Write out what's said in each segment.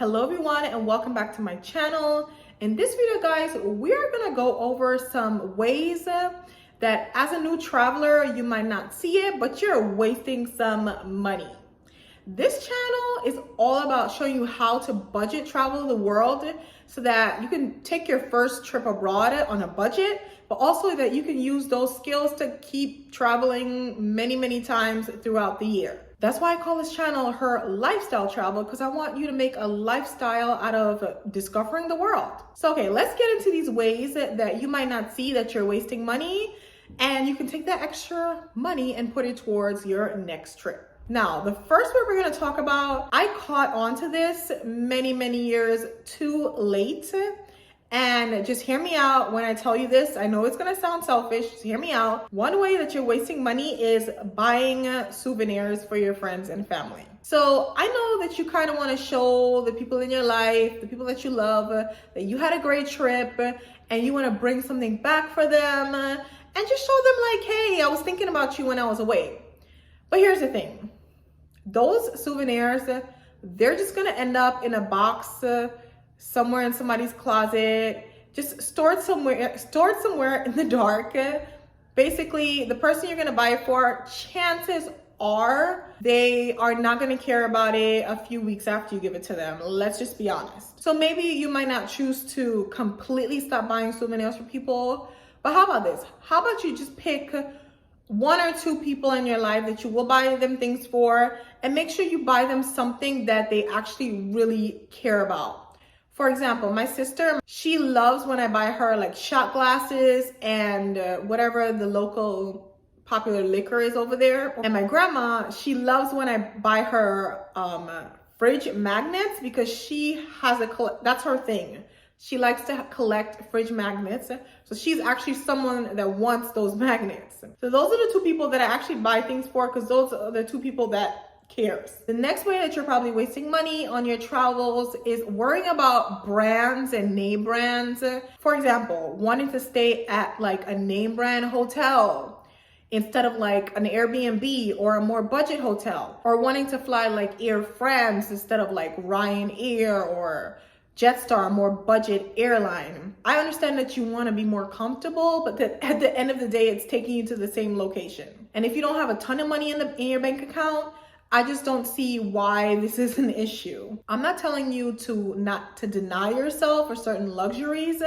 Hello everyone and welcome back to my channel. In this video guys, we're gonna go over some ways that as a new traveler, you might not see it, but you're wasting some money. This channel is all about showing you how to budget travel the world so that you can take your first trip abroad on a budget, but also that you can use those skills to keep traveling many times throughout the year. That's why I call this channel Her Lifestyle Travel, because I want you to make a lifestyle out of discovering the world. So okay, let's get into these ways that you might not see that you're wasting money, and you can take that extra money and put it towards your next trip. Now, the first one we're going to talk about, I caught on to this many years too late. And just hear me out when I tell you this. I know it's going to sound selfish. Just hear me out. One way that you're wasting money is buying souvenirs for your friends and family. So I know that you kind of want to show the people in your life, the people that you love, that you had a great trip and you want to bring something back for them and just show them like, hey, I was thinking about you when I was away. But here's the thing. Those souvenirs, they're just going to end up in a box somewhere in somebody's closet, just stored somewhere in the dark. Basically, the person you're gonna buy it for, chances are they are not gonna care about it a few weeks after you give it to them. Let's just be honest. So maybe you might not choose to completely stop buying souvenirs for people, but how about this? How about you just pick one or two people in your life that you will buy them things for, and make sure you buy them something that they actually really care about. For example, my sister, she loves when I buy her like shot glasses and whatever the local popular liquor is over there. And my grandma, she loves when I buy her fridge magnets because she has that's her thing. She likes to collect fridge magnets. So she's actually someone that wants those magnets. So those are the two people that I actually buy things for, because those are the two people that cares. The next way that you're probably wasting money on your travels is worrying about brands and name brands. For example, wanting to stay at like a name brand hotel instead of like an Airbnb or a more budget hotel, or wanting to fly like Air France instead of like Ryanair or Jetstar, a more budget airline. I understand that you want to be more comfortable, but that at the end of the day, it's taking you to the same location. And if you don't have a ton of money in your bank account, I just don't see why this is an issue. I'm not telling you not to deny yourself for certain luxuries,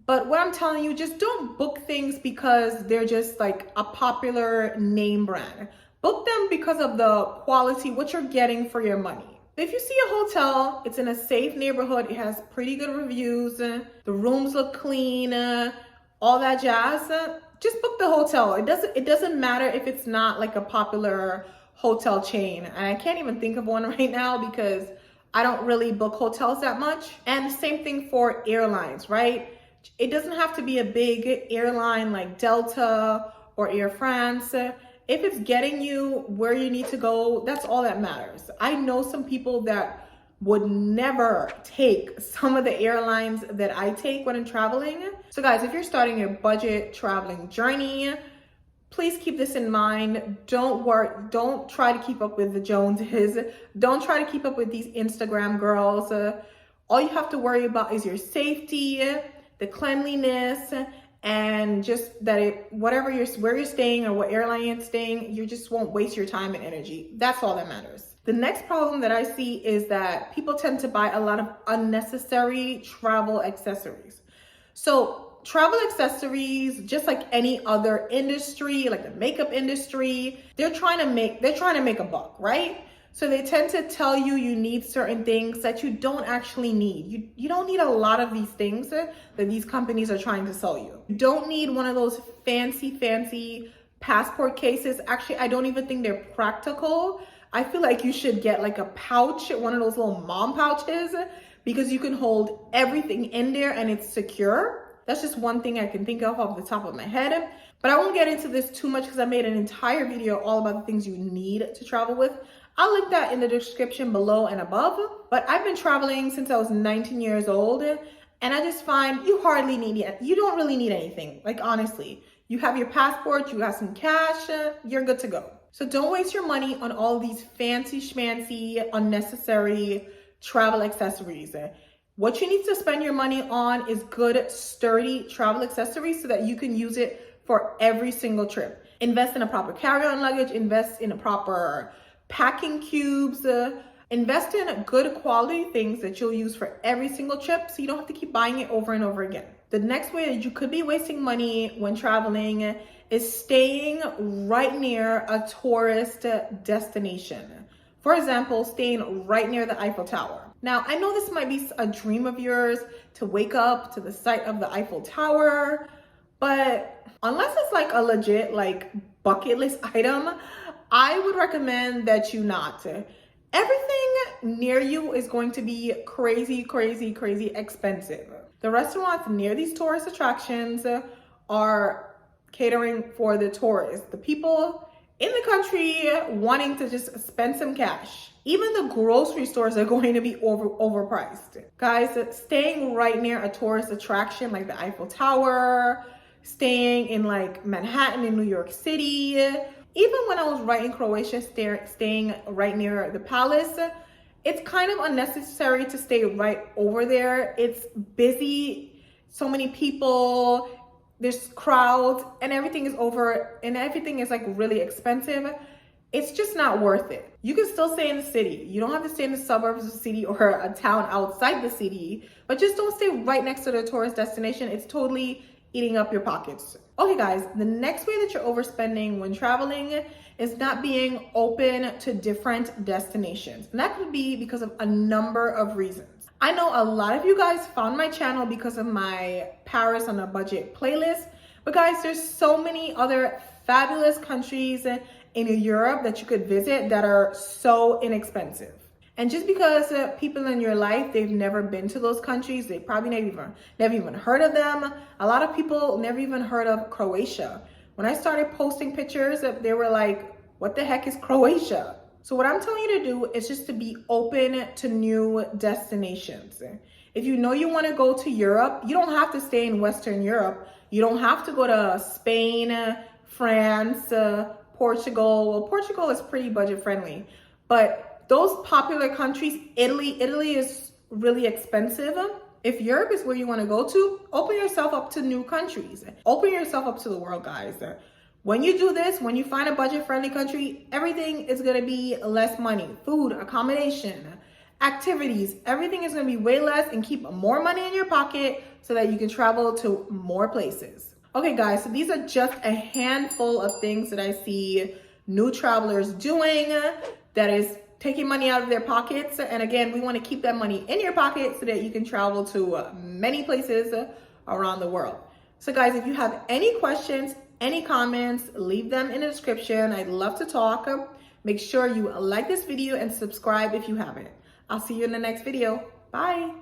but what I'm telling you, just don't book things because they're just like a popular name brand. Book them because of the quality, what you're getting for your money. If you see a hotel, it's in a safe neighborhood, it has pretty good reviews, the rooms look clean, all that jazz, just book the hotel. It doesn't matter if it's not like a popular hotel chain. And I can't even think of one right now because I don't really book hotels that much. And the same thing for airlines, right? It doesn't have to be a big airline like Delta or Air France. If it's getting you where you need to go, that's all that matters. I know some people that would never take some of the airlines that I take when I'm traveling. So guys, if you're starting your budget traveling journey, please keep this in mind. Don't try to keep up with the Joneses. Don't try to keep up with these Instagram girls. All you have to worry about is your safety, the cleanliness, and just that where you're staying or what airline you're staying, you just won't waste your time and energy. That's all that matters. The next problem that I see is that people tend to buy a lot of unnecessary travel accessories. So travel accessories, just like any other industry, like the makeup industry, they're trying to make a buck, right? So they tend to tell you need certain things that you don't actually need. You don't need a lot of these things that these companies are trying to sell you. You don't need one of those fancy passport cases. Actually, I don't even think they're practical. I feel like you should get like a pouch, one of those little mom pouches, because you can hold everything in there and it's secure. That's just one thing I can think of off the top of my head. But I won't get into this too much because I made an entire video all about the things you need to travel with. I'll link that in the description below and above. But I've been traveling since I was 19 years old. And I just find you hardly need it. You don't really need anything. Like honestly, you have your passport, you have some cash, you're good to go. So don't waste your money on all these fancy schmancy, unnecessary travel accessories. What you need to spend your money on is good, sturdy travel accessories so that you can use it for every single trip. Invest in a proper carry-on luggage, invest in a proper packing cubes, invest in good quality things that you'll use for every single trip so you don't have to keep buying it over and over again. The next way that you could be wasting money when traveling is staying right near a tourist destination. For example, staying right near the Eiffel Tower. Now, I know this might be a dream of yours to wake up to the sight of the Eiffel Tower, but unless it's like a legit like bucket list item, I would recommend that you not. Everything near you is going to be crazy, crazy, crazy expensive. The restaurants near these tourist attractions are catering for the tourists, the people in the country wanting to just spend some cash. Even the grocery stores are going to be overpriced. Guys, staying right near a tourist attraction like the Eiffel Tower, staying in like Manhattan in New York City, even when I was right in Croatia, staying right near the palace, it's kind of unnecessary to stay right over there. It's busy, so many people, there's crowds, and everything is like really expensive. It's just not worth it. You can still stay in the city. You don't have to stay in the suburbs of the city or a town outside the city, but just don't stay right next to the tourist destination. It's totally eating up your pockets. Okay guys, the next way that you're overspending when traveling is not being open to different destinations. And that could be because of a number of reasons. I know a lot of you guys found my channel because of my Paris on a budget playlist, but guys, there's so many other fabulous countries in Europe that you could visit that are so inexpensive. And just because people in your life, they've never been to those countries, they probably never even heard of them. A lot of people never even heard of Croatia. When I started posting pictures, they were like, what the heck is Croatia? So what I'm telling you to do is just to be open to new destinations. If you know you want to go to Europe, you don't have to stay in Western Europe. You don't have to go to Spain, France, Portugal. Well, Portugal is pretty budget friendly, but those popular countries, Italy is really expensive. If Europe is where you want to go to, open yourself up to new countries. Open yourself up to the world, guys. When you do this, when you find a budget-friendly country, everything is going to be less money. Food, accommodation, activities, everything is going to be way less and keep more money in your pocket so that you can travel to more places. Okay, guys, so these are just a handful of things that I see new travelers doing that is taking money out of their pockets. And again, we want to keep that money in your pocket so that you can travel to many places around the world. So guys, if you have any questions, any comments, leave them in the description. I'd love to talk. Make sure you like this video and subscribe if you haven't. I'll see you in the next video. Bye.